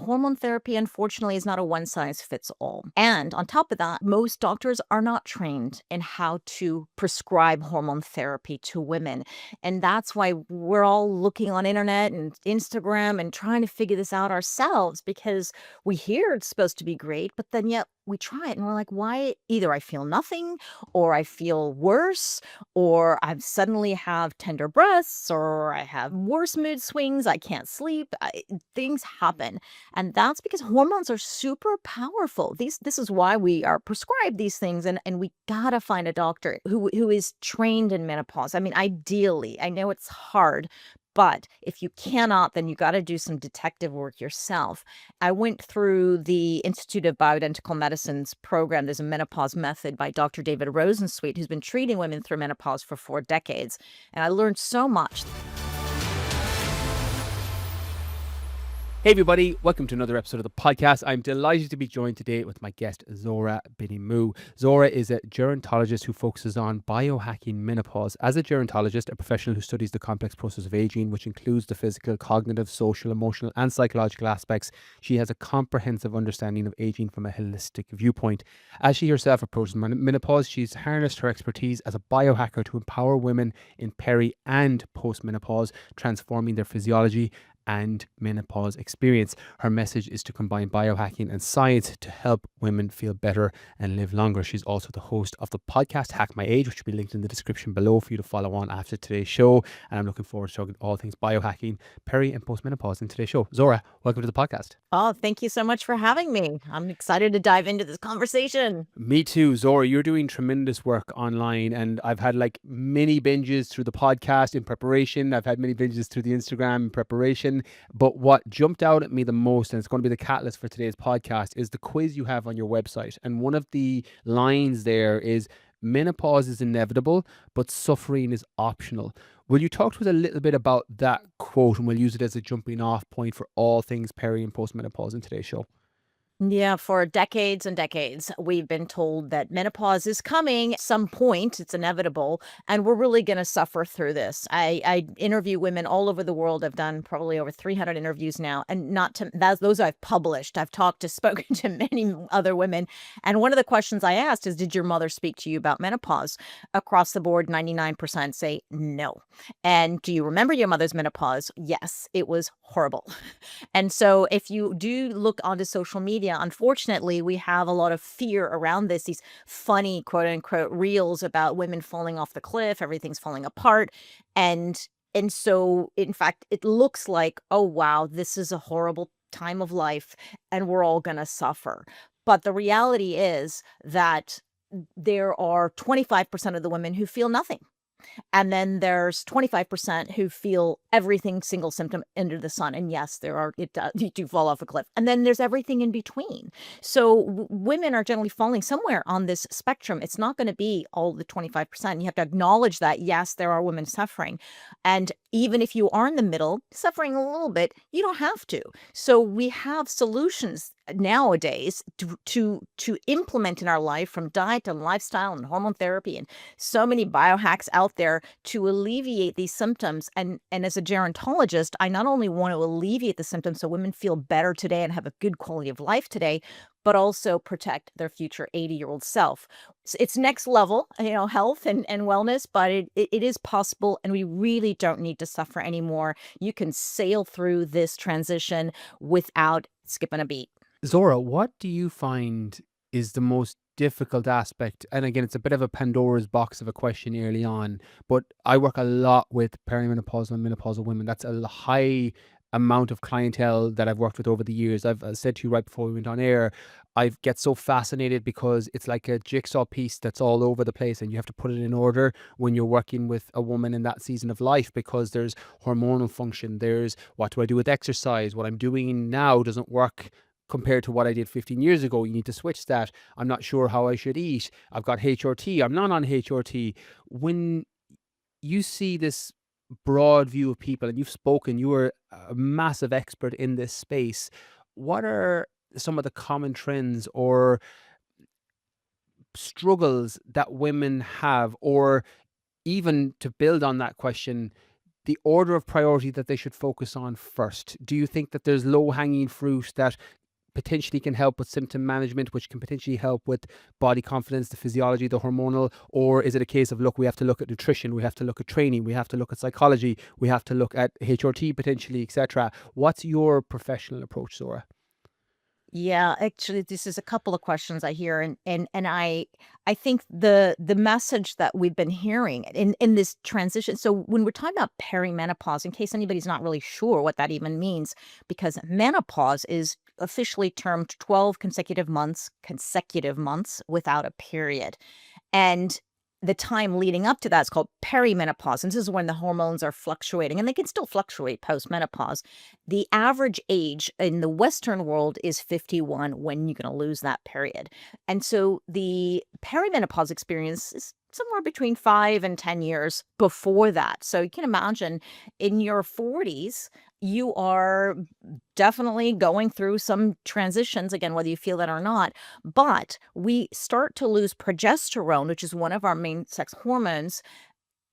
hormone therapy, unfortunately, is not a one size fits all. And on top of that, most doctors are not trained in how to prescribe hormone therapy to women. And that's why we're all looking on internet and Instagram and trying to figure this out ourselves because we hear it's supposed to be great, but then yet we try it and we're like, why? Either I feel nothing or I feel worse or I suddenly have tender breasts, or I have worse mood swings, I can't sleep. Things happen, and that's because hormones are super powerful. This is why we are prescribed these things, and we gotta find a doctor who is trained in menopause. I mean, ideally, I know it's hard, but if you cannot, then you got to do some detective work yourself. I went through the Institute of Bioidentical Medicine's program. There's a menopause method by Dr. David Rosensweet, who's been treating women through menopause for 4 decades. And I learned so much. Hey everybody, welcome to another episode of the podcast. I'm delighted to be joined today with my guest Zora Binimu. Zora is a gerontologist who focuses on biohacking menopause. As a gerontologist, a professional who studies the complex process of aging, which includes the physical, cognitive, social, emotional and psychological aspects, she has a comprehensive understanding of aging from a holistic viewpoint. As she herself approaches menopause, she's harnessed her expertise as a biohacker to empower women in peri and postmenopause, transforming their physiology and menopause experience. Her message is to combine biohacking and science to help women feel better and live longer. She's also the host of the podcast Hack My Age, which will be linked in the description below for you to follow on after today's show. And I'm looking forward to talking all things biohacking, peri and postmenopause in today's show. Zora, welcome to the podcast. Oh, thank you so much for having me. I'm excited to dive into this conversation. Me too, Zora. You're doing tremendous work online, and I've had like many binges through the podcast in preparation. I've had many binges through the Instagram in preparation. But what jumped out at me the most, and it's going to be the catalyst for today's podcast, is the quiz you have on your website. And one of the lines there is, menopause is inevitable, but suffering is optional. Will you talk to us a little bit about that quote, and we'll use it as a jumping off point for all things peri and postmenopause in today's show? Yeah, for decades and decades, we've been told that menopause is coming at some point. It's inevitable, and we're really going to suffer through this. I interview women all over the world. I've done probably over 300 interviews now, and not to those I've published. I've spoken to many other women, and one of the questions I asked is, "Did your mother speak to you about menopause?" Across the board, 99% say no. And do you remember your mother's menopause? Yes, it was horrible. And so if you do look onto social media, unfortunately, we have a lot of fear around this, these funny quote unquote reels about women falling off the cliff, everything's falling apart. And and so in fact, it looks like, oh wow, this is a horrible time of life and we're all gonna suffer. But the reality is that there are 25% of the women who feel nothing. And then there's 25% who feel everything single symptom under the sun. And yes, you do fall off a cliff. And then there's everything in between. So women are generally falling somewhere on this spectrum. It's not going to be all the 25%. You have to acknowledge that, yes, there are women suffering. And even if you are in the middle, suffering a little bit, you don't have to. So we have solutions nowadays to implement in our life, from diet and lifestyle and hormone therapy and so many biohacks out there to alleviate these symptoms. And as a gerontologist, I not only want to alleviate the symptoms so women feel better today and have a good quality of life today, but also protect their future 80-year-old self. It's next level, health and wellness, but it is possible, and we really don't need to suffer anymore. You can sail through this transition without skipping a beat. Zora, what do you find is the most difficult aspect? And again, it's a bit of a Pandora's box of a question early on, but I work a lot with perimenopausal and menopausal women. That's a high amount of clientele that I've worked with over the years. I've said to you right before we went on air, I get so fascinated because it's like a jigsaw piece that's all over the place, and you have to put it in order when you're working with a woman in that season of life, because there's hormonal function, there's what do I do with exercise, what I'm doing now doesn't work compared to what I did 15 years ago. You need to switch that. I'm not sure how I should eat. I've got HRT. I'm not on HRT. When you see this broad view of people, and you are a massive expert in this space, what are some of the common trends or struggles that women have? Or even to build on that question, the order of priority that they should focus on first? Do you think that there's low hanging fruit that potentially can help with symptom management, which can potentially help with body confidence, the physiology, the hormonal? Or is it a case of, look, we have to look at nutrition, we have to look at training, we have to look at psychology, we have to look at HRT potentially, etc.? What's your professional approach, Zora? Yeah, actually, this is a couple of questions I hear, and I think the message that we've been hearing in this transition. So when we're talking about perimenopause, in case anybody's not really sure what that even means, because menopause is officially termed 12 consecutive months without a period. And the time leading up to that is called perimenopause, and this is when the hormones are fluctuating, and they can still fluctuate post-menopause. The average age in the Western world is 51 when you're gonna lose that period, and so the perimenopause experience is somewhere between 5 and 10 years before that. So you can imagine in your 40s, you are definitely going through some transitions, again, whether you feel that or not, but we start to lose progesterone, which is one of our main sex hormones,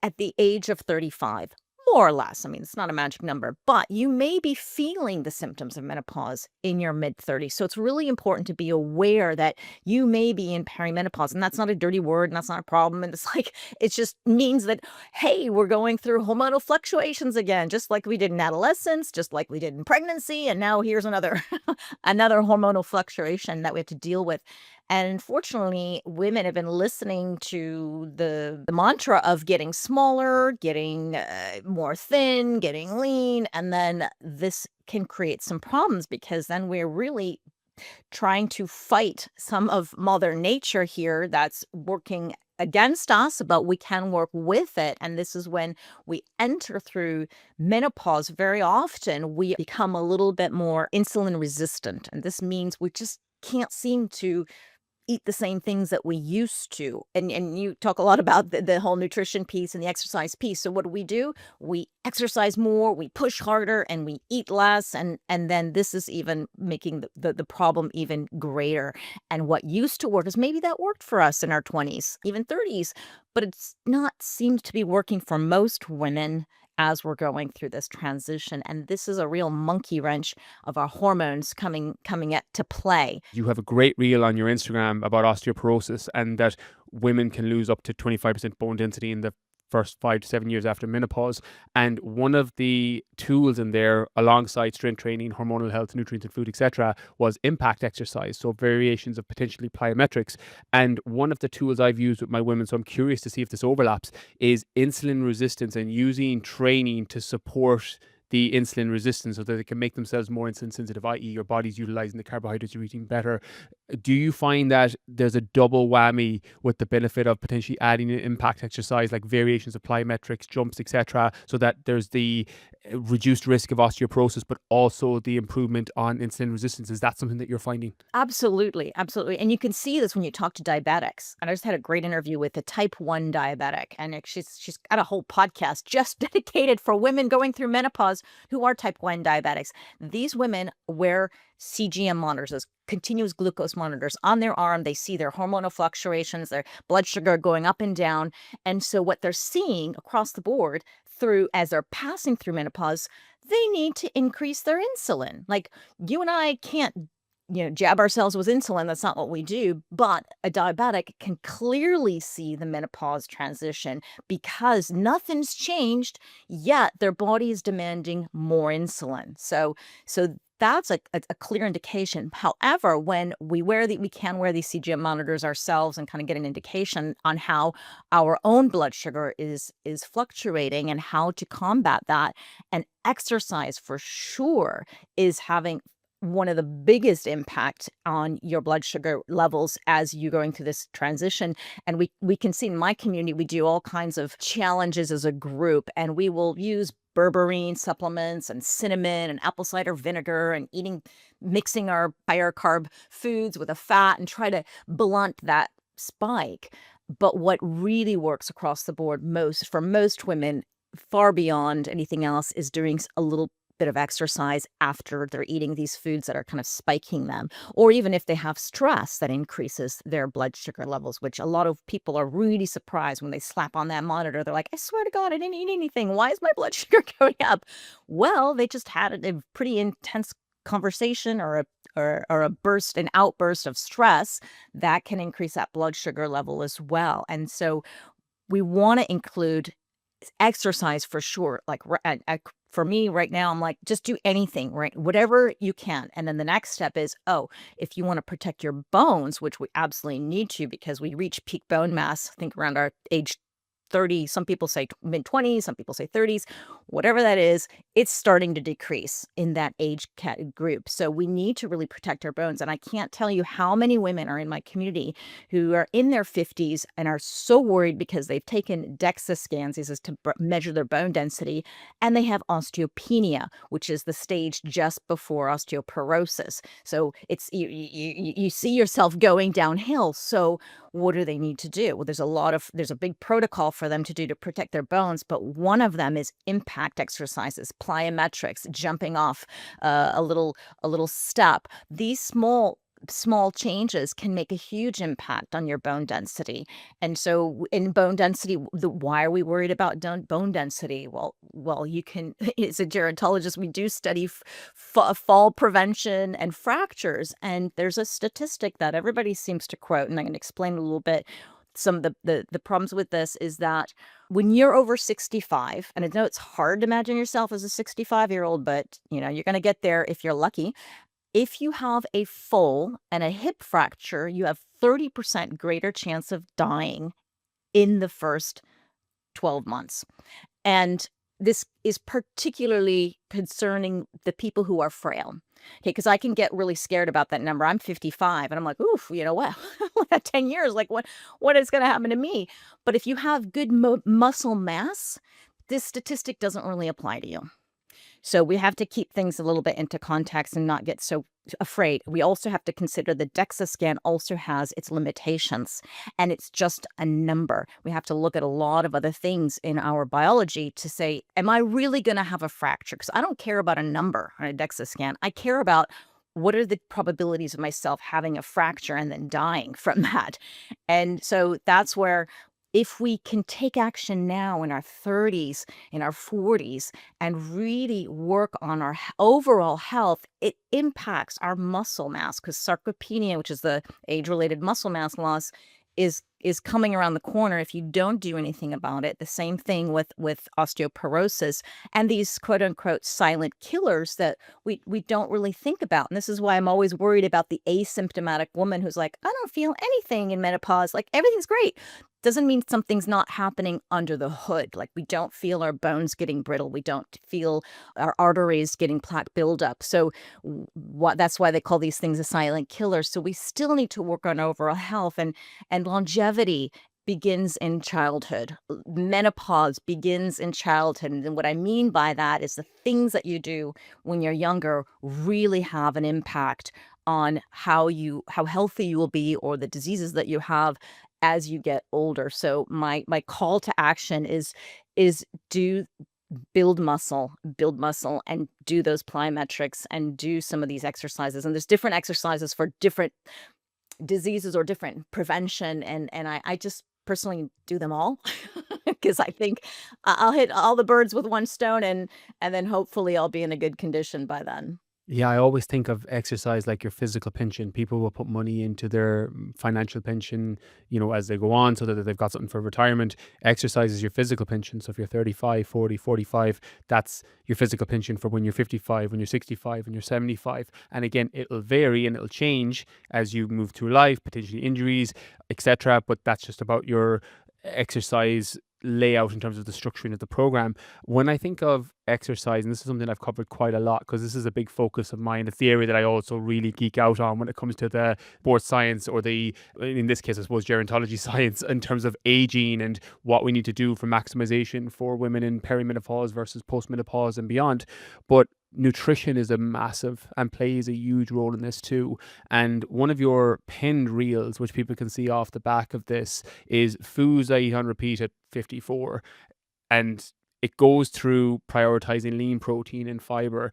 at the age of 35, more or less. I mean, it's not a magic number, but you may be feeling the symptoms of menopause in your mid 30s. So it's really important to be aware that you may be in perimenopause. And that's not a dirty word, and that's not a problem. And it's like, it just means that, hey, we're going through hormonal fluctuations again, just like we did in adolescence, just like we did in pregnancy. And now here's another another hormonal fluctuation that we have to deal with. And unfortunately, women have been listening to the mantra of getting smaller, getting more thin, getting lean, and then this can create some problems because then we're really trying to fight some of Mother Nature here that's working against us, but we can work with it. And this is when we enter through menopause. Very often, we become a little bit more insulin resistant. And this means we just can't seem to eat the same things that we used to. And you talk a lot about the whole nutrition piece and the exercise piece. So what do? We exercise more, we push harder, and we eat less. And then this is even making the problem even greater. And what used to work is maybe that worked for us in our 20s, even 30s, but it's not seemed to be working for most women as we're going through this transition. And this is a real monkey wrench of our hormones coming at to play. You have a great reel on your Instagram about osteoporosis and that women can lose up to 25% bone density in the first 5 to 7 years after menopause. And one of the tools in there, alongside strength training, hormonal health, nutrients and food, etc., was impact exercise. So variations of potentially plyometrics. And one of the tools I've used with my women, so I'm curious to see if this overlaps, is insulin resistance and using training to support the insulin resistance so that they can make themselves more insulin sensitive, i.e. your body's utilizing the carbohydrates you're eating better. Do you find that there's a double whammy with the benefit of potentially adding an impact exercise like variations of plyometrics, jumps, etc., so that there's the reduced risk of osteoporosis, but also the improvement on insulin resistance? Is that something that you're finding? Absolutely, absolutely, and you can see this when you talk to diabetics. And I just had a great interview with a type 1 diabetic, and she's got a whole podcast just dedicated for women going through menopause who are type 1 diabetics. These women wear CGM monitors, those continuous glucose monitors on their arm. They see their hormonal fluctuations, their blood sugar going up and down. And so what they're seeing across the board through as they're passing through menopause, they need to increase their insulin. Like you and I can't jab ourselves with insulin. That's not what we do. But a diabetic can clearly see the menopause transition because nothing's changed, yet their body is demanding more insulin. So that's a clear indication. However, when we can wear these CGM monitors ourselves and kind of get an indication on how our own blood sugar is fluctuating and how to combat that. And exercise for sure is having one of the biggest impact on your blood sugar levels as you're going through this transition. And we can see in my community, we do all kinds of challenges as a group, and we will use berberine supplements and cinnamon and apple cider vinegar and mixing our higher carb foods with a fat and try to blunt that spike. But what really works across the board for most women, far beyond anything else, is doing a little bit of exercise after they're eating these foods that are kind of spiking them, or even if they have stress that increases their blood sugar levels, which a lot of people are really surprised when they slap on that monitor. They're like, I swear to God, I didn't eat anything. Why is my blood sugar going up? Well, they just had a pretty intense conversation or a burst, an outburst of stress that can increase that blood sugar level as well. And so we want to include exercise for sure. Like for me right now, I'm like, just do anything, right? Whatever you can. And then the next step is, oh, if you want to protect your bones, which we absolutely need to because we reach peak bone mass, I think around our age 30, some people say mid 20s, some people say 30s, whatever that is, it's starting to decrease in that age group. So we need to really protect our bones. And I can't tell you how many women are in my community who are in their 50s and are so worried because they've taken DEXA scans, this is to measure their bone density, and they have osteopenia, which is the stage just before osteoporosis. So it's you see yourself going downhill. So what do they need to do? Well, there's a big protocol for them to do to protect their bones, but one of them is impact exercises, plyometrics, jumping off a little step. These small changes can make a huge impact on your bone density. And so in bone density, why are we worried about bone density? Well, you can, as a gerontologist, we do study fall prevention and fractures. And there's a statistic that everybody seems to quote, and I'm going to explain a little bit. Some of the problems with this is that when you're over 65, and I know it's hard to imagine yourself as a 65-year-old, but you're going to get there if you're lucky. If you have a fall and a hip fracture, you have 30% greater chance of dying in the first 12 months. And this is particularly concerning the people who are frail. Okay, because I can get really scared about that number. I'm 55 and I'm like, oof, what? 10 years, like what is going to happen to me? But if you have good muscle mass, this statistic doesn't really apply to you. So we have to keep things a little bit into context and not get so afraid. We also have to consider the DEXA scan also has its limitations, and it's just a number. We have to look at a lot of other things in our biology to say, am I really going to have a fracture? Because I don't care about a number on a DEXA scan. I care about what are the probabilities of myself having a fracture and then dying from that. And so that's where if we can take action now in our 30s, in our 40s, and really work on our overall health, it impacts our muscle mass because sarcopenia, which is the age-related muscle mass loss, is coming around the corner if you don't do anything about it. The same thing with osteoporosis and these quote unquote silent killers that we don't really think about. And this is why I'm always worried about the asymptomatic woman who's like, I don't feel anything in menopause, like everything's great. Doesn't mean something's not happening under the hood. Like we don't feel our bones getting brittle. We don't feel our arteries getting plaque buildup. So that's why they call these things a silent killer. So we still need to work on overall health and longevity begins in childhood. Menopause begins in childhood. And what I mean by that is the things that you do when you're younger really have an impact on how healthy you will be or the diseases that you have as you get older. So my call to action is do build muscle and do those plyometrics and do some of these exercises. And there's different exercises for different diseases or different prevention. And I just personally do them all because I think I'll hit all the birds with one stone and then hopefully I'll be in a good condition by then. Yeah, I always think of exercise like your physical pension. People will put money into their financial pension, as they go on so that they've got something for retirement. Exercise is your physical pension. So if you're 35, 40, 45, that's your physical pension for when you're 55, when you're 65, when you're 75. And again, it'll vary and it'll change as you move through life, potentially injuries, etc. But that's just about your exercise layout in terms of the structuring of the program. When I think of exercise, and this is something I've covered quite a lot because this is a big focus of mine, it's the area that I also really geek out on when it comes to the sports science or in this case, I suppose, gerontology science in terms of aging and what we need to do for maximization for women in perimenopause versus postmenopause and beyond. But nutrition is a massive and plays a huge role in this too. And one of your pinned reels, which people can see off the back of this, is foods I eat on repeat at 54. And it goes through prioritizing lean protein and fiber.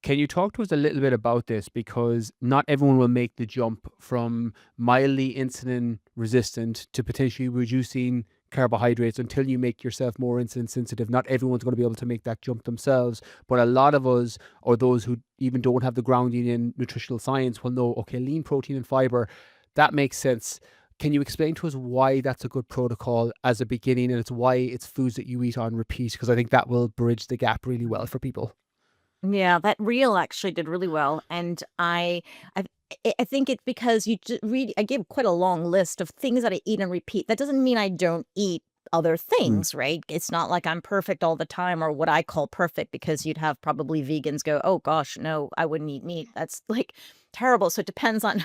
Can you talk to us a little bit about this? Because not everyone will make the jump from mildly insulin resistant to potentially reducing carbohydrates until you make yourself more insulin sensitive. Not everyone's going to be able to make that jump themselves, but a lot of us, or those who even don't have the grounding in nutritional science, will know, okay, lean protein and fiber, that makes sense. Can you explain to us why that's a good protocol as a beginning, and it's why it's foods that you eat on repeat? Because I think that will bridge the gap really well for people. Yeah, that reel actually did really well, and I think it's because you read. I gave quite a long list of things that I eat and repeat. That doesn't mean I don't eat other Mm. things, right? It's not like I'm perfect all the time or what I call perfect, because you'd have probably vegans go, "Oh gosh, no, I wouldn't eat meat." That's like terrible. So it depends on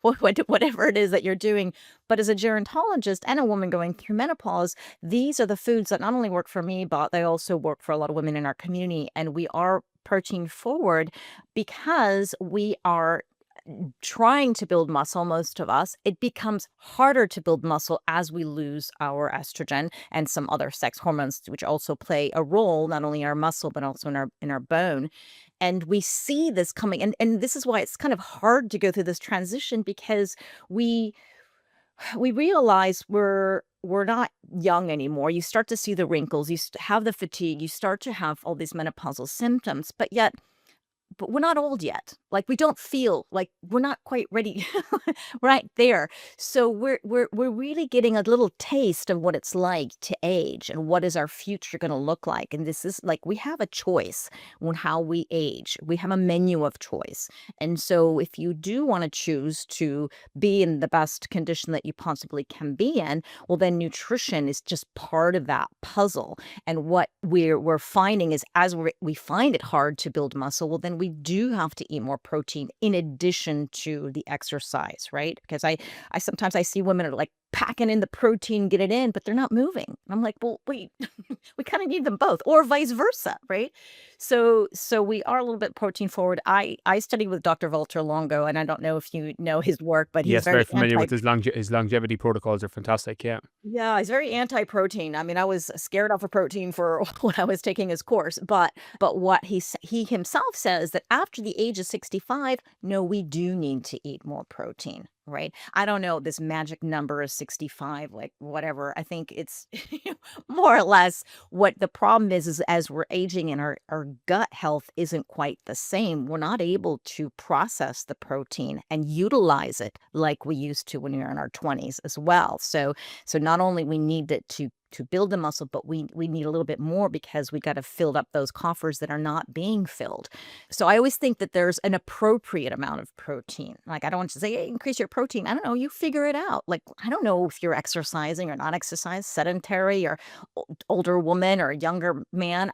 whatever it is that you're doing. But as a gerontologist and a woman going through menopause, these are the foods that not only work for me, but they also work for a lot of women in our community. And we are protein forward because we are trying to build muscle, most of us. It becomes harder to build muscle as we lose our estrogen and some other sex hormones, which also play a role not only in our muscle but also in our bone. And we see this coming, and this is why it's kind of hard to go through this transition, because we we realize we're not young anymore. You start to see the wrinkles, have the fatigue, you start to have all these menopausal symptoms, but we're not old yet. Like, we don't feel like we're not quite ready right there. So we're really getting a little taste of what it's like to age and what is our future going to look like. And this is like, we have a choice on how we age. We have a menu of choice. And so if you do want to choose to be in the best condition that you possibly can be in, well, then nutrition is just part of that puzzle. And what we're finding is, as we find it hard to build muscle, well, then we do have to eat more protein in addition to the exercise, right? Because I sometimes I see women are like packing in the protein, get it in, but they're not moving. And I'm like, well, wait, we kind of need them both, or vice versa, right? So we are a little bit protein forward. I studied with Dr. Walter Longo, and I don't know if you know his work, but he's Yes, very very familiar with his longevity protocols are fantastic. Yeah. yeah, he's very anti-protein. I mean, I was scared off of protein for when I was taking his course, but what he himself says that after the age of 65, no, we do need to eat more protein, right? I don't know, this magic number is 65, like whatever. I think it's more or less what the problem is as we're aging and our gut health isn't quite the same. We're not able to process the protein and utilize it like we used to when we were in our 20s as well. So not only we need it to build the muscle, but we need a little bit more because we got to fill up those coffers that are not being filled. So I always think that there's an appropriate amount of protein. Like, I don't want to say, "Hey, increase your protein." I don't know. You figure it out. Like, I don't know if you're exercising or not exercise, sedentary or older woman or younger man.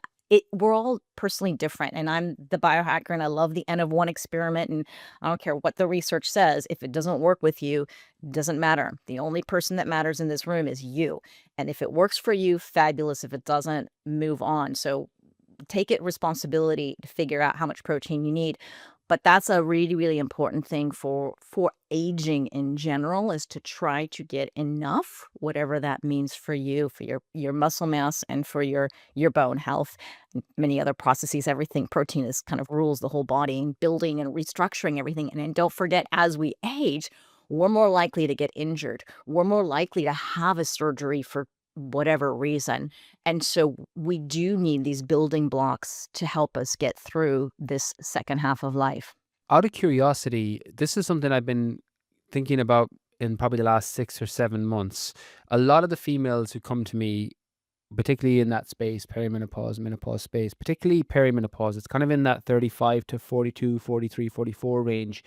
We're all personally different. And I'm the biohacker, and I love the N of one experiment. And I don't care what the research says. If it doesn't work with you, doesn't matter. The only person that matters in this room is you. And if it works for you, fabulous. If it doesn't, move on. So take it responsibility to figure out how much protein you need. But that's a really, really important thing for aging in general, is to try to get enough, whatever that means for you, for your muscle mass and for your bone health, and many other processes. Everything protein is kind of rules the whole body, and building and restructuring everything. And then don't forget, as we age, we're more likely to get injured. We're more likely to have a surgery for whatever reason. And so we do need these building blocks to help us get through this second half of life. Out of curiosity, this is something I've been thinking about in probably the last 6 or 7 months. A lot of the females who come to me, particularly in that space, perimenopause, menopause space, particularly perimenopause, it's kind of in that 35 to 42, 43, 44 range,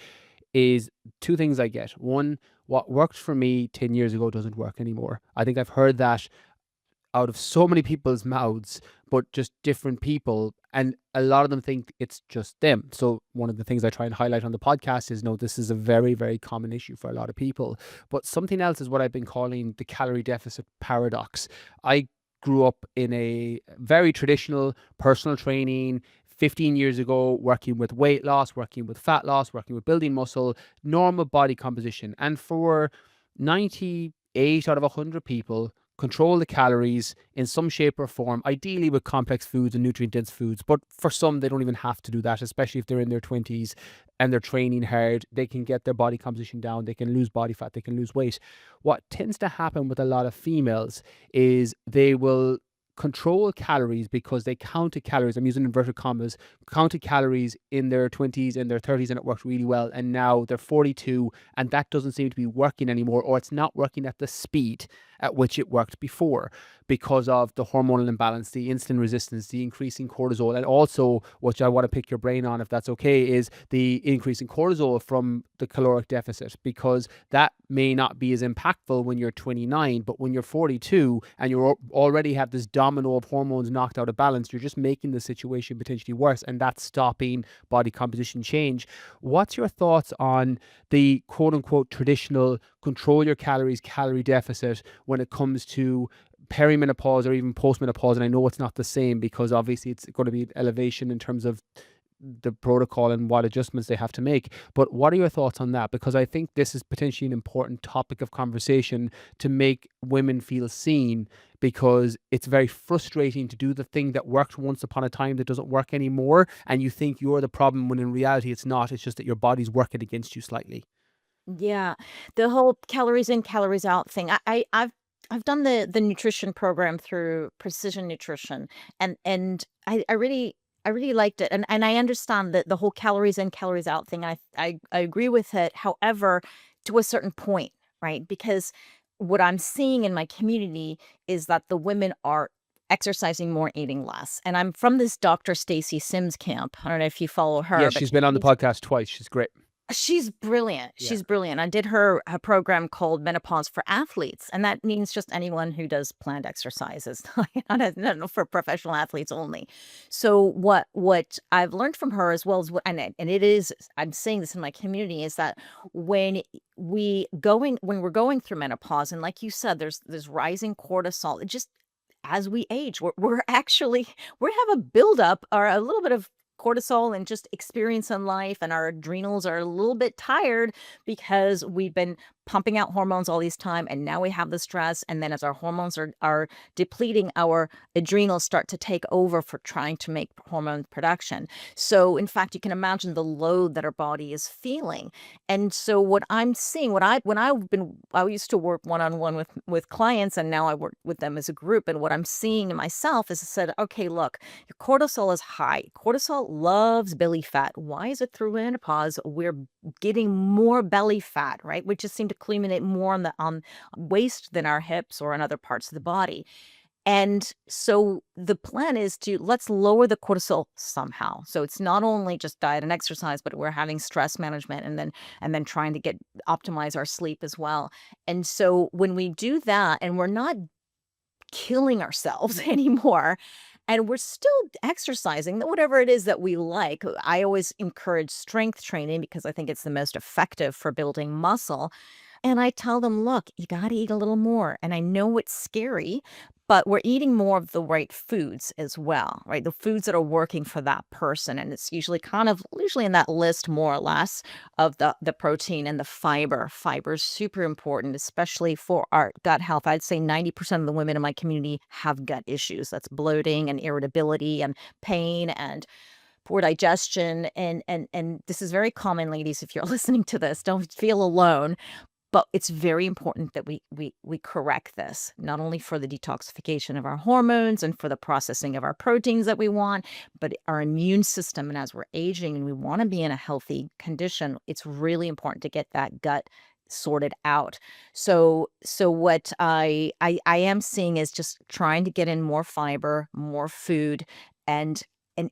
is two things I get. One, what worked for me 10 years ago doesn't work anymore. I think I've heard that out of so many people's mouths, but just different people. And a lot of them think it's just them. So one of the things I try and highlight on the podcast is, no, this is a very, very common issue for a lot of people. But something else is what I've been calling the calorie deficit paradox. I grew up in a very traditional personal training, 15 years ago, working with weight loss, working with fat loss, working with building muscle, normal body composition. And for 98 out of 100 people, control the calories in some shape or form, ideally with complex foods and nutrient dense foods. But for some, they don't even have to do that, especially if they're in their 20s and they're training hard. They can get their body composition down, they can lose body fat, they can lose weight. What tends to happen with a lot of females is they will control calories because they counted calories. I'm using inverted commas, counted calories in their 20s and their 30s, and it worked really well. And now they're 42 and that doesn't seem to be working anymore, or it's not working at the speed at which it worked before because of the hormonal imbalance, the insulin resistance, the increasing cortisol, and also, which I want to pick your brain on if that's okay, is the increase in cortisol from the caloric deficit, because that may not be as impactful when you're 29, but when you're 42 and you already have this domino of hormones knocked out of balance, you're just making the situation potentially worse, and that's stopping body composition change. What's your thoughts on the quote unquote traditional control your calories, calorie deficit when it comes to perimenopause or even postmenopause? And I know it's not the same because obviously it's going to be elevation in terms of the protocol and what adjustments they have to make. But what are your thoughts on that? Because I think this is potentially an important topic of conversation to make women feel seen, because it's very frustrating to do the thing that worked once upon a time that doesn't work anymore. And you think you're the problem when in reality it's not. It's just that your body's working against you slightly. Yeah, the whole calories in, calories out thing. I've done the nutrition program through Precision Nutrition, and I really liked it, and I understand that the whole calories in, calories out thing. I agree with it. However, to a certain point, right? Because what I'm seeing in my community is that the women are exercising more, eating less, and I'm from this Dr. Stacy Sims camp. I don't know if you follow Yeah, her, but she's been on the podcast twice. She's great. she's brilliant. Yeah. She's brilliant. I did her program called Menopause for Athletes, and that means just anyone who does planned exercises, not for professional athletes only. So what I've learned from her as well as and it is, I'm saying this in my community, is that when we're going through menopause, and like you said, there's rising cortisol. It just, as we age, we're actually we have a buildup or a little bit of cortisol and just experience in life, and our adrenals are a little bit tired because we've been pumping out hormones all these time, and now we have the stress, and then as our hormones are depleting, our adrenals start to take over for trying to make hormone production. So in fact, you can imagine the load that our body is feeling. And so what I'm seeing, I used to work one-on-one with clients, and now I work with them as a group, and what I'm seeing in myself is I said, okay, look, your cortisol is high. Cortisol loves belly fat. Why is it through menopause we're getting more belly fat, right? We just seem to accumulate more on the waist than our hips or on other parts of the body. And so the plan is to let's lower the cortisol somehow. So it's not only just diet and exercise, but we're having stress management, and then trying to get optimize our sleep as well. And so when we do that, and we're not killing ourselves anymore, and we're still exercising, whatever it is that we like. I always encourage strength training because I think it's the most effective for building muscle. And I tell them, look, you got to eat a little more. And I know it's scary, but we're eating more of the right foods as well, right? The foods that are working for that person. And it's usually in that list, more or less, of the protein and the fiber. Fiber is super important, especially for our gut health. I'd say 90% of the women in my community have gut issues. That's bloating and irritability and pain and poor digestion. And this is very common, ladies. If you're listening to this, don't feel alone. But it's very important that we correct this, not only for the detoxification of our hormones and for the processing of our proteins that we want, but our immune system. And as we're aging and we want to be in a healthy condition, it's really important to get that gut sorted out. So what I am seeing is just trying to get in more fiber, more food, and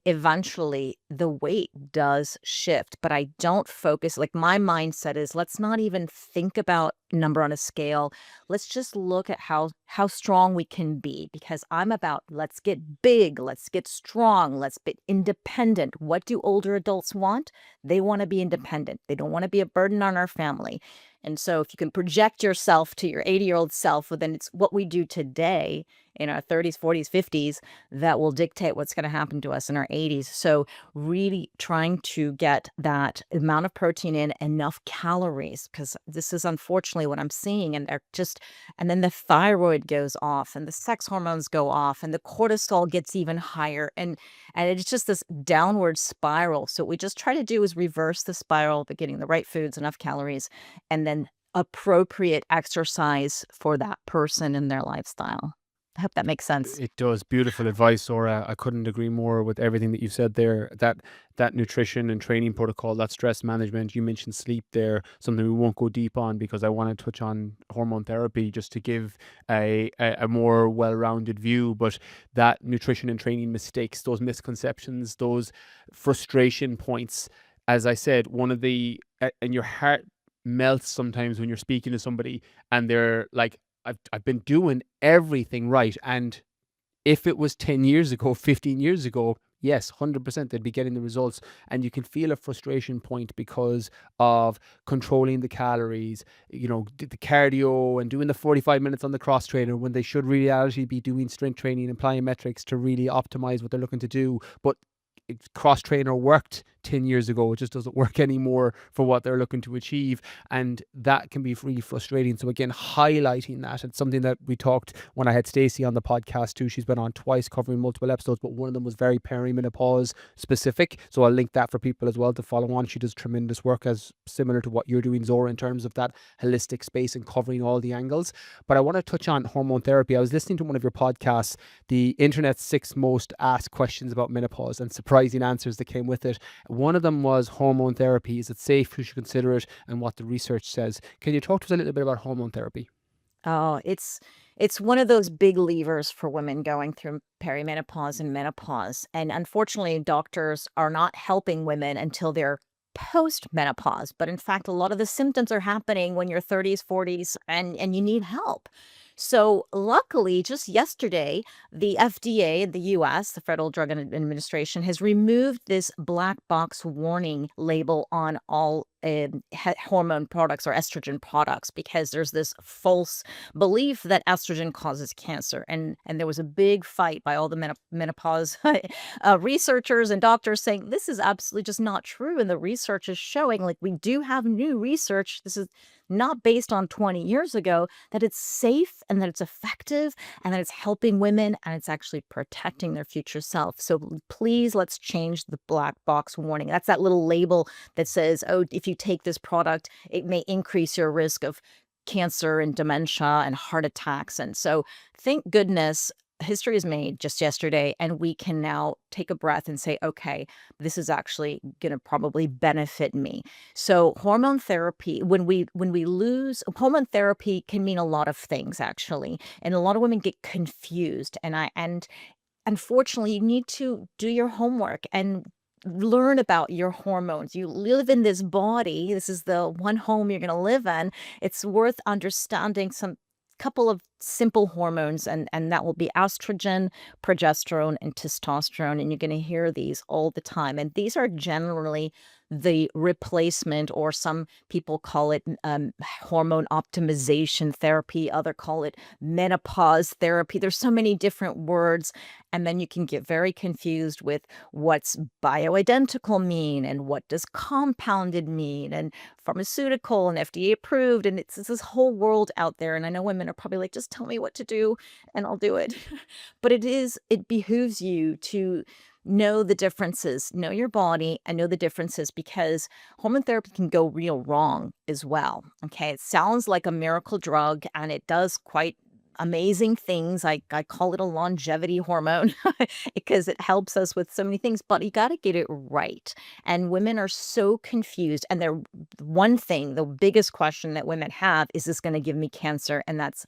eventually the weight does shift, but I don't focus, like, my mindset is, let's not even think about number on a scale. Let's just look at how strong we can be, because I'm about, let's get big, let's get strong, let's be independent. What do older adults want? They want to be independent. They don't want to be a burden on our family. And so if you can project yourself to your 80-year-old self, well, then it's what we do today in our 30s, 40s, 50s that will dictate what's going to happen to us in our 80s. So really trying to get that amount of protein in, enough calories, because this is unfortunately what I'm seeing. And then the thyroid goes off and the sex hormones go off and the cortisol gets even higher. And it's just this downward spiral. So what we just try to do is reverse the spiral, but getting the right foods, enough calories, and then appropriate exercise for that person and their lifestyle. I hope that makes sense. It does. Beautiful advice, Laura. I couldn't agree more with everything that you said there. That nutrition and training protocol, that stress management. You mentioned sleep there, something we won't go deep on because I want to touch on hormone therapy just to give a more well-rounded view. But that nutrition and training mistakes, those misconceptions, those frustration points, as I said, and your heart melts sometimes when you're speaking to somebody and they're like, I've been doing everything right. And if it was 10 years ago, 15 years ago, yes, 100% they'd be getting the results. And you can feel a frustration point because of controlling the calories, the cardio and doing the 45 minutes on the cross trainer when they should really actually be doing strength training and plyometrics to really optimize what they're looking to do. But cross trainer worked 10 years ago. It just doesn't work anymore for what they're looking to achieve. And that can be really frustrating. So again, highlighting that. It's something that we talked when I had Stacey on the podcast too. She's been on twice covering multiple episodes, but one of them was very perimenopause specific. So I'll link that for people as well to follow on. She does tremendous work as similar to what you're doing, Zora, in terms of that holistic space and covering all the angles. But I want to touch on hormone therapy. I was listening to one of your podcasts, the internet's 6 most asked questions about menopause and surprising answers that came with it. One of them was hormone therapy. Is it safe? Who should consider it? And what the research says. Can you talk to us a little bit about hormone therapy? Oh, it's one of those big levers for women going through perimenopause and menopause. And unfortunately, doctors are not helping women until they're post-menopause. But in fact, a lot of the symptoms are happening when you're 30s, 40s, and you need help. So luckily, just yesterday, the FDA in the US, the Federal Drug Administration, has removed this black box warning label on all hormone products or estrogen products, because there's this false belief that estrogen causes cancer. And there was a big fight by all the menopause researchers and doctors saying this is absolutely just not true. And the research is showing, like, we do have new research. This is not based on 20 years ago, that it's safe and that it's effective and that it's helping women and it's actually protecting their future self. So please, let's change the black box warning. That's that little label that says, oh, if you take this product, it may increase your risk of cancer and dementia and heart attacks. And so thank goodness history is made just yesterday, and we can now take a breath and say, okay, this is actually going to probably benefit me. So hormone therapy, when we lose hormone therapy, can mean a lot of things actually, and a lot of women get confused. And unfortunately, you need to do your homework and learn about your hormones. You live in this body. This is the one home you're going to live in. It's worth understanding some couple of simple hormones, and that will be estrogen, progesterone, and testosterone. And you're going to hear these all the time. And these are generally the replacement, or some people call it hormone optimization therapy. Other call it menopause therapy. There's so many different words. And then you can get very confused with what's bioidentical mean and what does compounded mean and pharmaceutical and FDA approved. And it's this whole world out there. And I know women are probably like, just tell me what to do and I'll do it. But it behooves you to know the differences, know your body and know the differences, because hormone therapy can go real wrong as well. Okay. It sounds like a miracle drug and it does quite amazing things. I call it a longevity hormone because it helps us with so many things, but you got to get it right. And women are so confused. And they're one thing, the biggest question that women have is this going to give me cancer? And that's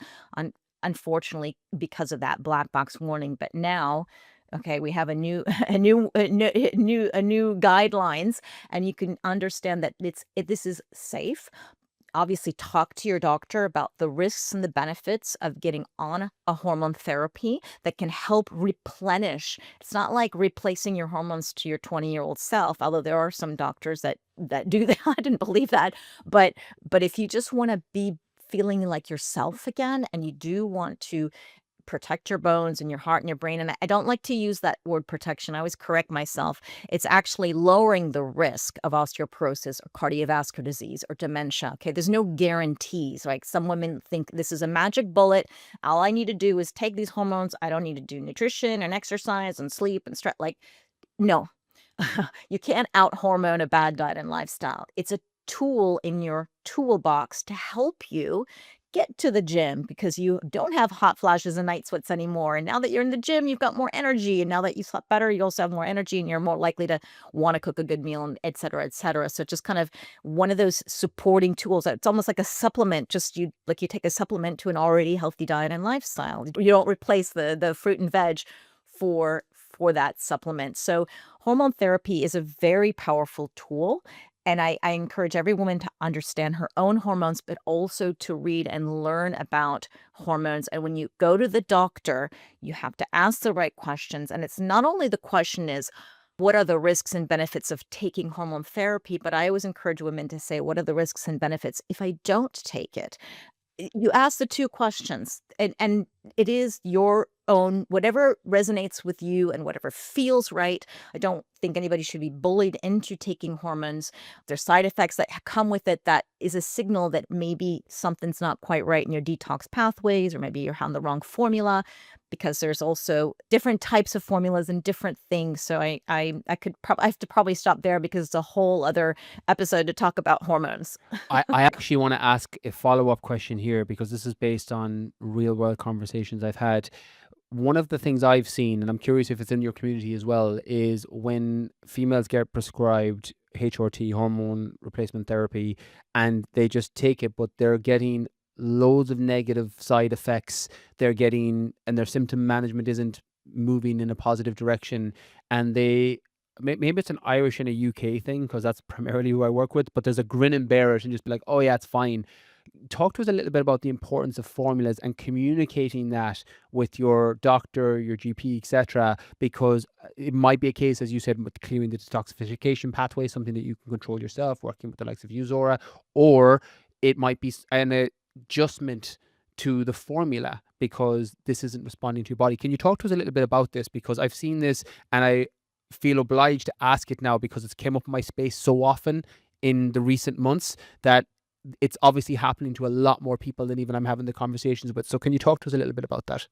unfortunately because of that black box warning. But now, okay, we have a new a new guidelines, and you can understand that this is safe. Obviously, talk to your doctor about the risks and the benefits of getting on a hormone therapy that can help replenish. It's not like replacing your hormones to your 20-year-old self, although there are some doctors that do that and believe that. But if you just want to be feeling like yourself again, and you do want to protect your bones and your heart and your brain. And I don't like to use that word protection. I always correct myself. It's actually lowering the risk of osteoporosis or cardiovascular disease or dementia. Okay. There's no guarantees. Like some women think this is a magic bullet. All I need to do is take these hormones. I don't need to do nutrition and exercise and sleep and stress. Like, no, you can't out hormone a bad diet and lifestyle. It's a tool in your toolbox to help you get to the gym because you don't have hot flashes and night sweats anymore. And now that you're in the gym, you've got more energy. And now that you slept better, you also have more energy and you're more likely to want to cook a good meal, and et cetera, et cetera. So just kind of one of those supporting tools. It's almost like a supplement, just you take a supplement to an already healthy diet and lifestyle. You don't replace the fruit and veg for that supplement. So hormone therapy is a very powerful tool. And I encourage every woman to understand her own hormones, but also to read and learn about hormones. And when you go to the doctor, you have to ask the right questions. And it's not only the question is, what are the risks and benefits of taking hormone therapy? But I always encourage women to say, what are the risks and benefits if I don't take it? You ask the two questions, and it is your own whatever resonates with you and whatever feels right. I don't think anybody should be bullied into taking hormones. There's side effects that come with it that is a signal that maybe something's not quite right in your detox pathways, or maybe you're on the wrong formula, because there's also different types of formulas and different things. So I have to probably stop there because it's a whole other episode to talk about hormones. I actually want to ask a follow-up question here because this is based on real world conversations I've had. One of the things I've seen, and I'm curious if it's in your community as well, is when females get prescribed HRT, hormone replacement therapy, and they just take it, but they're getting loads of negative side effects. And their symptom management isn't moving in a positive direction. And maybe it's an Irish and a UK thing because that's primarily who I work with, but there's a grin and bear it and just be like, oh yeah, it's fine. Talk to us a little bit about the importance of formulas and communicating that with your doctor, your GP, etc. Because it might be a case, as you said, with clearing the detoxification pathway, something that you can control yourself, working with the likes of you, Zora, or it might be an adjustment to the formula because this isn't responding to your body. Can you talk to us a little bit about this? Because I've seen this and I feel obliged to ask it now because it's came up in my space so often in the recent months that it's obviously happening to a lot more people than even I'm having the conversations with. So can you talk to us a little bit about that?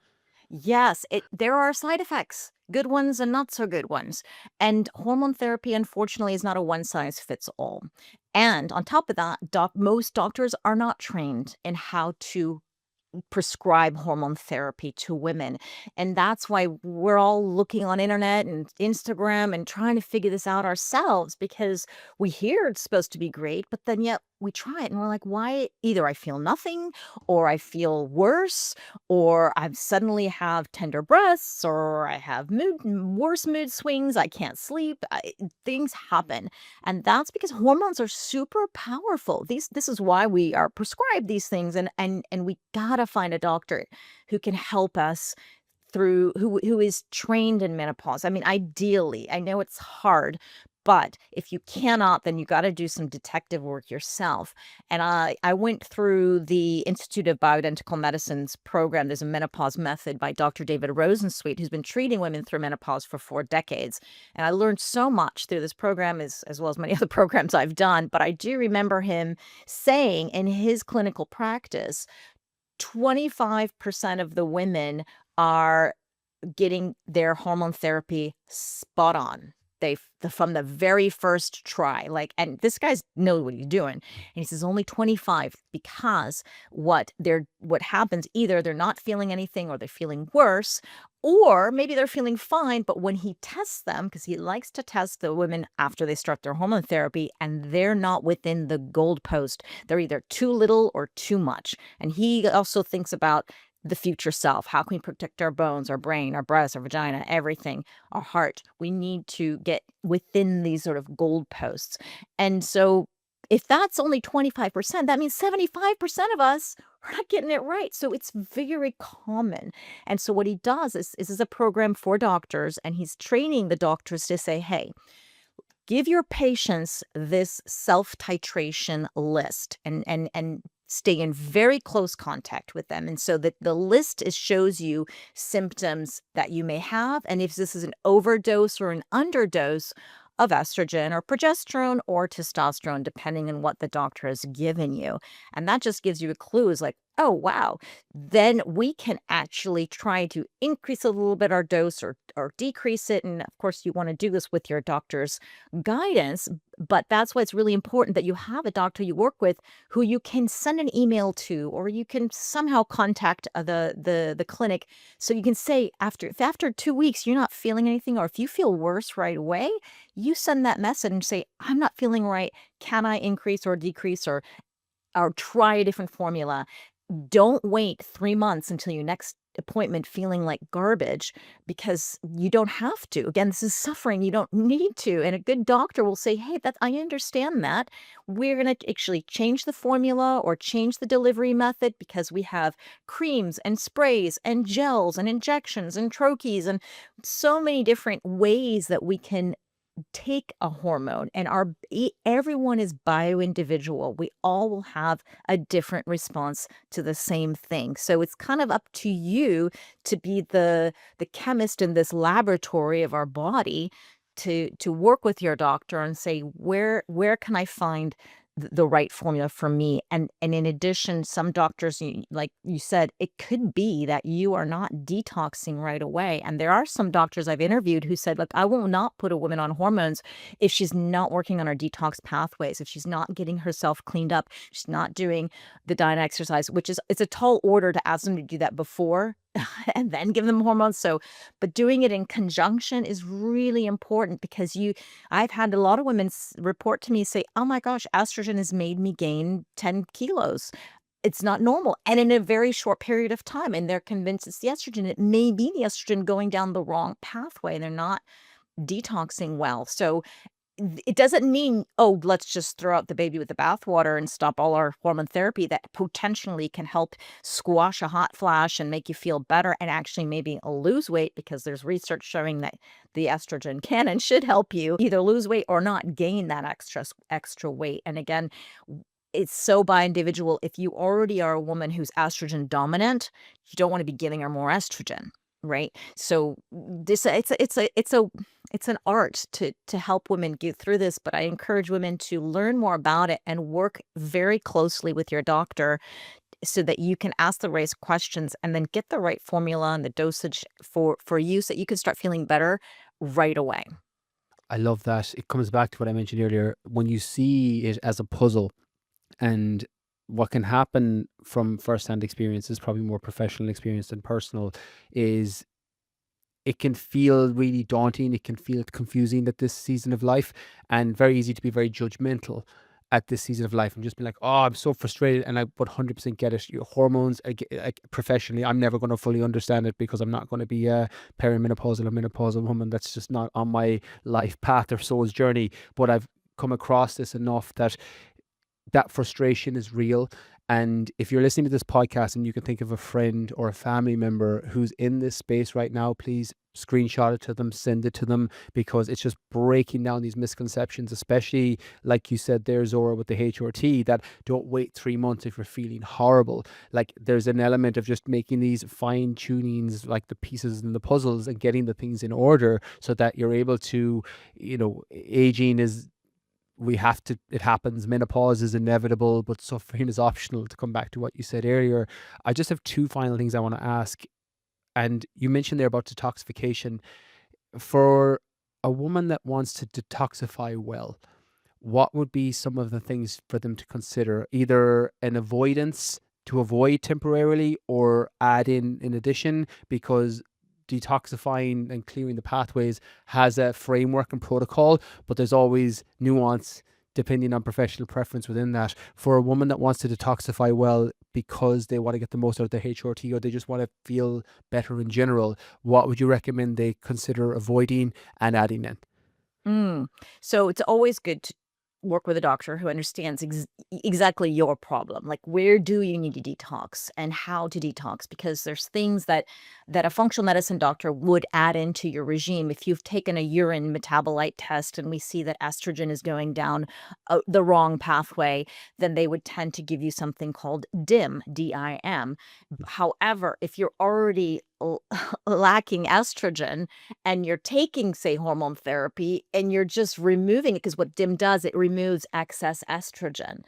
Yes, there are side effects, good ones and not so good ones. And hormone therapy, unfortunately, is not a one size fits all. And on top of that, most doctors are not trained in how to prescribe hormone therapy to women. And that's why we're all looking on internet and Instagram and trying to figure this out ourselves because we hear it's supposed to be great, but then yet we try it and we're like, why? Either I feel nothing or I feel worse or I suddenly have tender breasts or I have worse mood swings. I can't sleep. Things happen. And that's because hormones are super powerful. This is why we are prescribed these things and we gotta find a doctor who can help us through who is trained in menopause. I mean, ideally, I know it's hard, but if you cannot, then you got to do some detective work yourself. And I went through the Institute of Bioidentical Medicine's program. There's a menopause method by Dr. David Rosensweet, who's been treating women through menopause for 4 decades. And I learned so much through this program as well as many other programs I've done. But I do remember him saying in his clinical practice, 25% of the women are getting their hormone therapy spot on. From the very first try, like, and this guy's know what he's doing. And he says only 25 because what happens, either they're not feeling anything or they're feeling worse, or maybe they're feeling fine, but when he tests them, because he likes to test the women after they start their hormone therapy, and they're not within the goalpost. They're either too little or too much. And he also thinks about the future self. How can we protect our bones, our brain, our breasts, our vagina, everything, our heart? We need to get within these sort of goalposts. And so if that's only 25%, that means 75% of us are not getting it right. So it's very common. And so what he does is a program for doctors, and he's training the doctors to say, hey, give your patients this self-titration list and stay in very close contact with them. And so that the list shows you symptoms that you may have. And if this is an overdose or an underdose of estrogen or progesterone or testosterone, depending on what the doctor has given you. And that just gives you a clue is like, oh, wow. Then we can actually try to increase a little bit our dose or decrease it. And of course, you want to do this with your doctor's guidance. But that's why it's really important that you have a doctor you work with who you can send an email to, or you can somehow contact the clinic, so you can say if after 2 weeks you're not feeling anything, or if you feel worse right away, you send that message and say, I'm not feeling right. Can I increase or decrease or try a different formula? Don't wait 3 months until your next appointment feeling like garbage, because you don't have to. Again, this is suffering, you don't need to, and a good doctor will say, "Hey, that I understand that. We're gonna actually change the formula or change the delivery method because we have creams and sprays and gels and injections and troches and so many different ways that we can take a hormone, and everyone is bio-individual. We all will have a different response to the same thing. So it's kind of up to you to be the chemist in this laboratory of our body, to work with your doctor and say, where can I find the right formula for me? And in addition, some doctors, like you said, it could be that you are not detoxing right away. And there are some doctors I've interviewed who said, look, I will not put a woman on hormones if she's not working on her detox pathways, if she's not getting herself cleaned up, she's not doing the diet and exercise, which is it's a tall order to ask them to do that before and then give them hormones. So, but doing it in conjunction is really important, because I've had a lot of women report to me, say, oh my gosh, estrogen has made me gain 10 kilos. It's not normal. And in a very short period of time. And they're convinced it's the estrogen. It may be the estrogen going down the wrong pathway. They're not detoxing well. So it doesn't mean, oh, let's just throw out the baby with the bathwater and stop all our hormone therapy that potentially can help squash a hot flash and make you feel better and actually maybe lose weight, because there's research showing that the estrogen can and should help you either lose weight or not gain that extra weight. And again, it's so by individual. If you already are a woman who's estrogen dominant, you don't want to be giving her more estrogen, right? So this it's an art to help women get through this, but I encourage women to learn more about it and work very closely with your doctor so that you can ask the right questions and then get the right formula and the dosage for you, so that you can start feeling better right away. I love that. It comes back to what I mentioned earlier. When you see it as a puzzle, and what can happen from first-hand experience is probably more professional experience than personal, is it can feel really daunting. It can feel confusing at this season of life, and very easy to be very judgmental at this season of life and just be like, oh, I'm so frustrated. And I 100% get it. Your hormones, professionally, I'm never going to fully understand it because I'm not going to be a perimenopausal or menopausal woman. That's just not on my life path or soul's journey. But I've come across this enough that frustration is real. And if you're listening to this podcast and you can think of a friend or a family member who's in this space right now, please screenshot it to them, send it to them, because it's just breaking down these misconceptions, especially like you said there, Zora, with the HRT, that don't wait 3 months if you're feeling horrible. Like, there's an element of just making these fine tunings, like the pieces in the puzzles, and getting the things in order so that you're able to, aging is, it happens. Menopause is inevitable, but suffering is optional, to come back to what you said earlier. I just have two final things I want to ask. And you mentioned there about detoxification. For a woman that wants to detoxify well, what would be some of the things for them to consider? Either an avoidance to avoid temporarily, or add in addition, because detoxifying and clearing the pathways has a framework and protocol, but there's always nuance depending on professional preference within that. For a woman that wants to detoxify well because they want to get the most out of their HRT, or they just want to feel better in general, what would you recommend they consider avoiding and adding in? Mm. So it's always good work with a doctor who understands exactly your problem. Like, where do you need to detox and how to detox? Because there's things that a functional medicine doctor would add into your regime. If you've taken a urine metabolite test and we see that estrogen is going down the wrong pathway, then they would tend to give you something called DIM, DIM. However, if you're already lacking estrogen and you're taking, say, hormone therapy and you're just removing it, because what DIM does, it removes excess estrogen,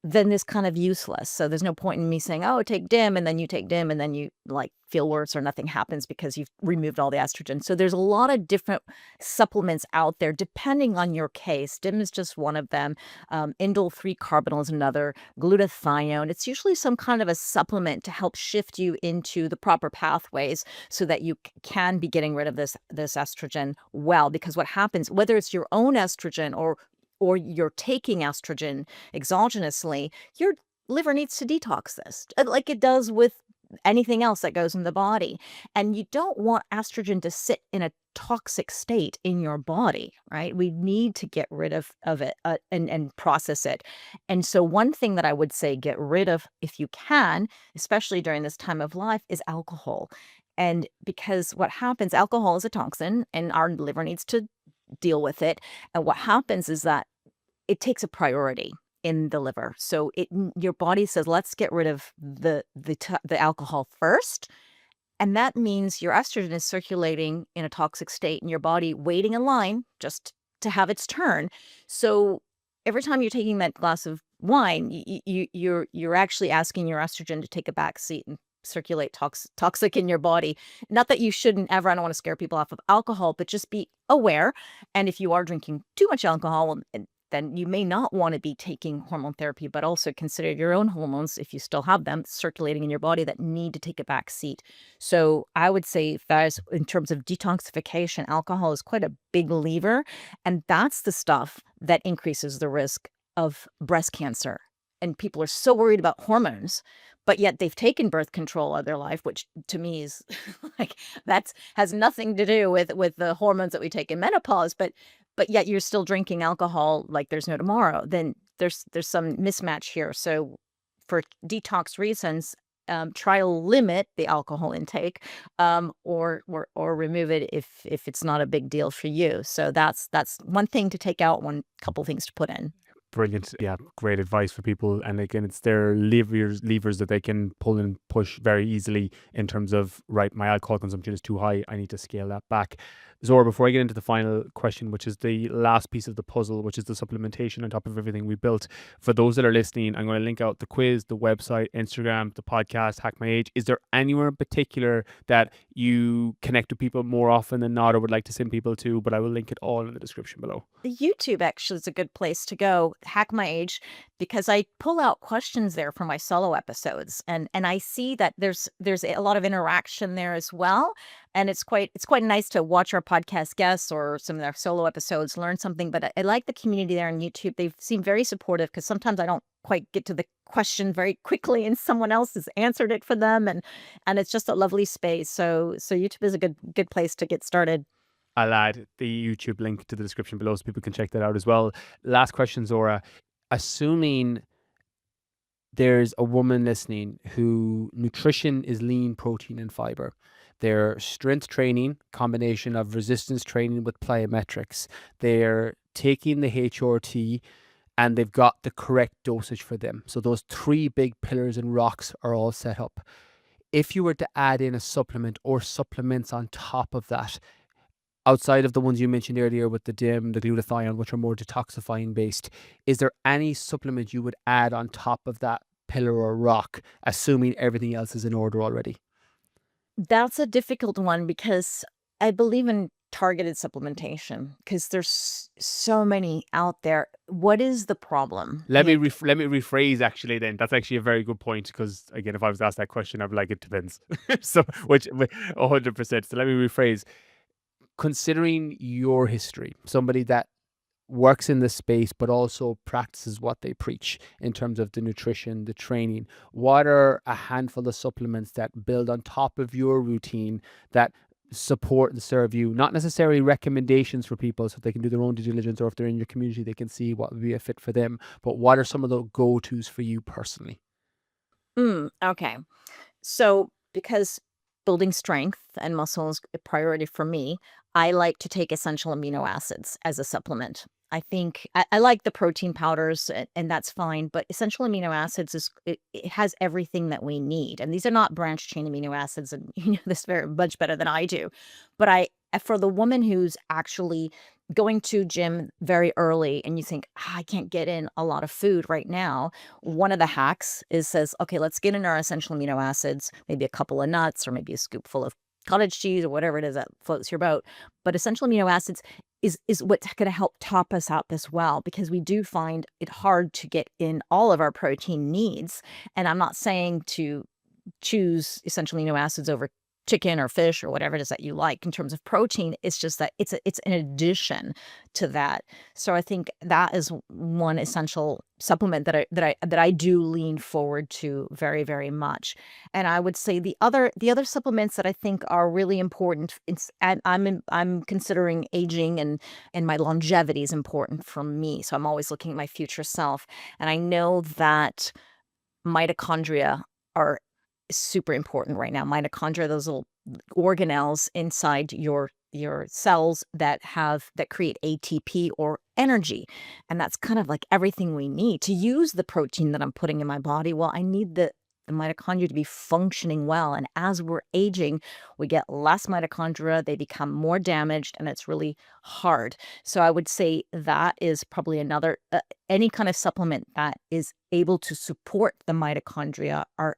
then it's kind of useless. So there's no point in me saying, oh, take DIM, and then you take DIM, and then you like feel worse or nothing happens because you've removed all the estrogen. So there's a lot of different supplements out there depending on your case. DIM is just one of them. Indole 3-carbinol is another. Glutathione. It's usually some kind of a supplement to help shift you into the proper pathways so that you can be getting rid of this estrogen well. Because what happens, whether it's your own estrogen or you're taking estrogen exogenously, your liver needs to detox this, like it does with anything else that goes in the body. And you don't want estrogen to sit in a toxic state in your body, right? We need to get rid of it and process it. And so one thing that I would say get rid of if you can, especially during this time of life, is alcohol. And because what happens, alcohol is a toxin and our liver needs to deal with it. And what happens is that it takes a priority in the liver. So your body says, let's get rid of the alcohol first. And that means your estrogen is circulating in a toxic state in your body, waiting in line just to have its turn. So every time you're taking that glass of wine, you're actually asking your estrogen to take a back seat and circulate toxic in your body. Not that you shouldn't ever, I don't want to scare people off of alcohol, but just be aware. And if you are drinking too much alcohol, then you may not want to be taking hormone therapy, but also consider your own hormones, if you still have them, circulating in your body that need to take a back seat. So I would say that in terms of detoxification, alcohol is quite a big lever. And that's the stuff that increases the risk of breast cancer. And people are so worried about hormones, but yet they've taken birth control all their life, which to me is like, has nothing to do with the hormones that we take in menopause, but yet you're still drinking alcohol like there's no tomorrow. Then there's some mismatch here. So for detox reasons, try to limit the alcohol intake, or remove it if it's not a big deal for you. So that's one thing to take out, one couple things to put in. Brilliant. Yeah, great advice for people. And again, it's their levers that they can pull and push very easily in terms of, right, my alcohol consumption is too high, I need to scale that back. Zora, before I get into the final question, which is the last piece of the puzzle, which is the supplementation on top of everything we built, for those that are listening, I'm going to link out the quiz, the website, Instagram, the podcast, Hack My Age. Is there anywhere in particular that you connect with people more often than not, or would like to send people to? But I will link it all in the description below. YouTube actually is a good place to go, Hack My Age, because I pull out questions there for my solo episodes, and I see that there's a lot of interaction there as well, and it's quite nice to watch our podcast guests or some of their solo episodes, learn something. But I like the community there on YouTube. They seem very supportive, because sometimes I don't quite get to the question very quickly and someone else has answered it for them, and it's just a lovely space. So YouTube is a good place to get started. I'll add the YouTube link to the description below so people can check that out as well. Last question, Zora. Assuming there's a woman listening who nutrition is lean protein and fiber, their strength training, combination of resistance training with plyometrics, they're taking the HRT and they've got the correct dosage for them. So those three big pillars and rocks are all set up. If you were to add in a supplement or supplements on top of that, outside of the ones you mentioned earlier with the DIM, the glutathione, which are more detoxifying based, is there any supplement you would add on top of that pillar or rock, assuming everything else is in order already? That's a difficult one, because I believe in targeted supplementation, because there's so many out there. What is the problem? Let me rephrase actually then. That's actually a very good point, because again, if I was asked that question, I'd be like, it depends. So, which 100%. So let me rephrase. Considering your history, somebody that works in the space but also practices what they preach in terms of the nutrition, the training, what are a handful of supplements that build on top of your routine that support and serve you, not necessarily recommendations for people so they can do their own due diligence, or if they're in your community, they can see what would be a fit for them. But what are some of the go-tos for you personally? Okay. So, because building strength and muscle is a priority for me, I like to take essential amino acids as a supplement. I think I like the protein powders, and that's fine, but essential amino acids it has everything that we need, and these are not branched chain amino acids, and you know this very much better than I do. But for the woman who's actually going to gym very early, and you think, I can't get in a lot of food right now, one of the hacks is says, okay, let's get in our essential amino acids, maybe a couple of nuts or maybe a scoopful of cottage cheese or whatever it is that floats your boat. But essential amino acids is what's going to help top us up as well, because we do find it hard to get in all of our protein needs. And I'm not saying to choose essential amino acids over chicken or fish or whatever it is that you like in terms of protein. It's just that it's an addition to that. So I think that is one essential supplement that I do lean forward to very, very much. And I would say the other supplements that I think are really important, I'm considering aging, and my longevity is important for me. So I'm always looking at my future self. And I know that mitochondria are super important right now. Mitochondria, those little organelles inside your cells that create ATP or energy. And that's kind of like everything we need to use the protein that I'm putting in my body. Well, I need the mitochondria to be functioning well. And as we're aging, we get less mitochondria, they become more damaged, and it's really hard. So I would say that is probably another any kind of supplement that is able to support the mitochondria are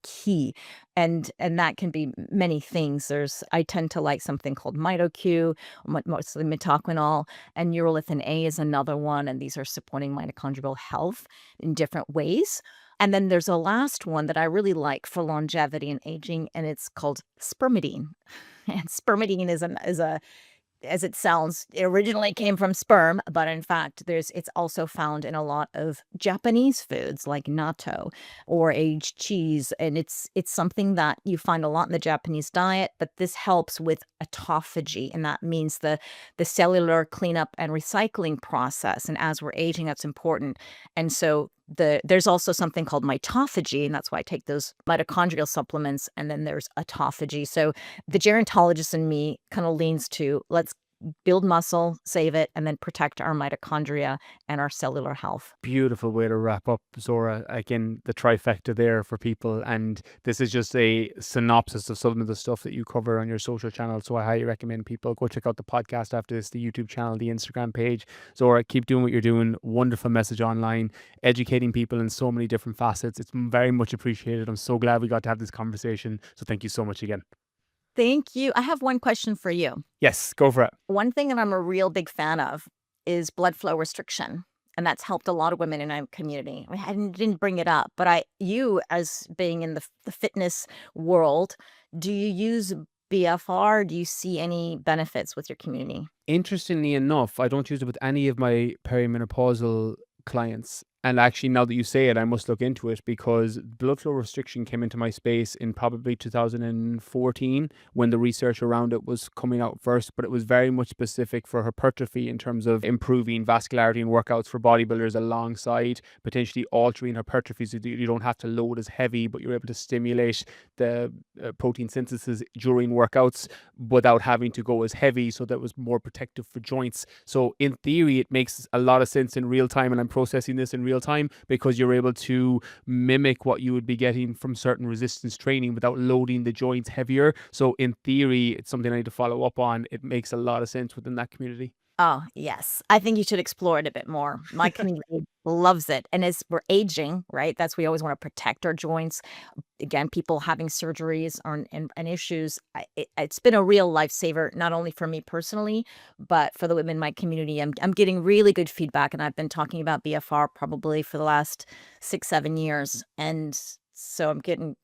key. And that can be many things. I tend to like something called MitoQ, mostly metoquinol, and urolithin A is another one, and these are supporting mitochondrial health in different ways. And then there's a last one that I really like for longevity and aging, and it's called spermidine. And spermidine is a as it sounds, it originally came from sperm, but in fact, it's also found in a lot of Japanese foods like natto or aged cheese, and it's something that you find a lot in the Japanese diet. But this helps with autophagy, and that means the cellular cleanup and recycling process. And as we're aging, that's important. And so there's also something called mitophagy, and that's why I take those mitochondrial supplements. And then there's autophagy. So the gerontologist in me kind of leans to let's build muscle, save it, and then protect our mitochondria and our cellular health. Beautiful way to wrap up, Zora. Again, the trifecta there for people. And this is just a synopsis of some of the stuff that you cover on your social channels. So I highly recommend people go check out the podcast after this, the YouTube channel, the Instagram page. Zora, keep doing what you're doing. Wonderful message online, educating people in so many different facets. It's very much appreciated. I'm so glad we got to have this conversation. So thank you so much again. Thank you. I have one question for you. Yes, go for it. One thing that I'm a real big fan of is blood flow restriction. And that's helped a lot of women in our community. I didn't bring it up, but you as being in the fitness world, do you use BFR? Do you see any benefits with your community? Interestingly enough, I don't use it with any of my perimenopausal clients. And actually, now that you say it, I must look into it, because blood flow restriction came into my space in probably 2014 when the research around it was coming out first. But it was very much specific for hypertrophy in terms of improving vascularity and workouts for bodybuilders, alongside potentially altering hypertrophy so that you don't have to load as heavy, but you're able to stimulate the protein synthesis during workouts without having to go as heavy. So that was more protective for joints. So in theory, it makes a lot of sense in real time. And I'm processing this in real time because you're able to mimic what you would be getting from certain resistance training without loading the joints heavier. So in theory, it's something I need to follow up on. It makes a lot of sense within that community. Oh, yes. I think you should explore it a bit more. My community loves it. And as we're aging, right? We always want to protect our joints. Again, people having surgeries and issues. It's been a real lifesaver, not only for me personally, but for the women in my community. I'm getting really good feedback, and I've been talking about BFR probably for the last 6, 7 years. And So I'm getting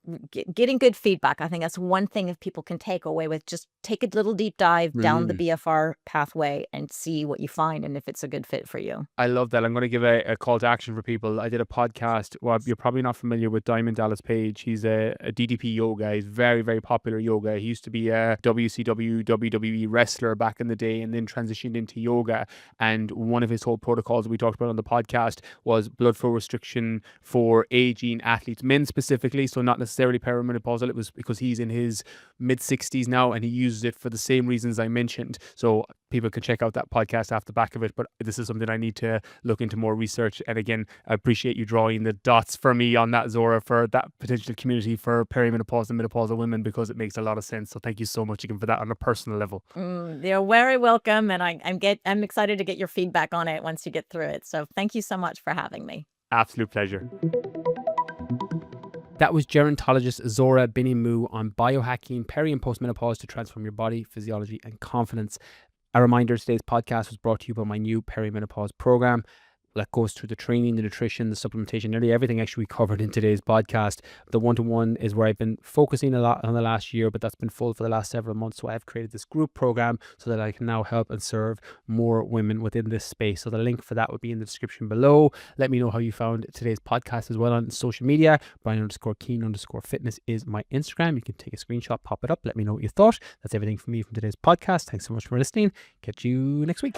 good feedback. I think that's one thing if people can take away with, just take a little deep dive down the BFR pathway and see what you find and if it's a good fit for you. I love that. I'm going to give a call to action for people. I did a podcast. Well, you're probably not familiar with Diamond Dallas Page. He's a DDP yoga. He's very, very popular yoga. He used to be a WCW, WWE wrestler back in the day and then transitioned into yoga. And one of his whole protocols that we talked about on the podcast was blood flow restriction for aging athletes, men specifically. So not necessarily perimenopausal. It was because he's in his mid 60s now and he uses it for the same reasons I mentioned. So people can check out that podcast off the back of it. But this is something I need to look into more research. And again, I appreciate you drawing the dots for me on that, Zora, for that potential community for perimenopause and menopausal women, because it makes a lot of sense. So thank you so much again for that on a personal level. You're very welcome. And I'm excited to get your feedback on it once you get through it. So thank you so much for having me. Absolute pleasure. That was gerontologist Zora Binimu on biohacking peri and postmenopause to transform your body, physiology, and confidence. A reminder, today's podcast was brought to you by my new perimenopause program that goes through the training, the nutrition, the supplementation, nearly everything actually we covered in today's podcast. The one-to-one is where I've been focusing a lot on the last year, but that's been full for the last several months. So I've created this group program so that I can now help and serve more women within this space. So the link for that would be in the description below. Let me know how you found today's podcast as well on social media. Brian_Keen_fitness is my Instagram. You can take a screenshot, pop it up. Let me know what you thought. That's everything from me from today's podcast. Thanks so much for listening. Catch you next week.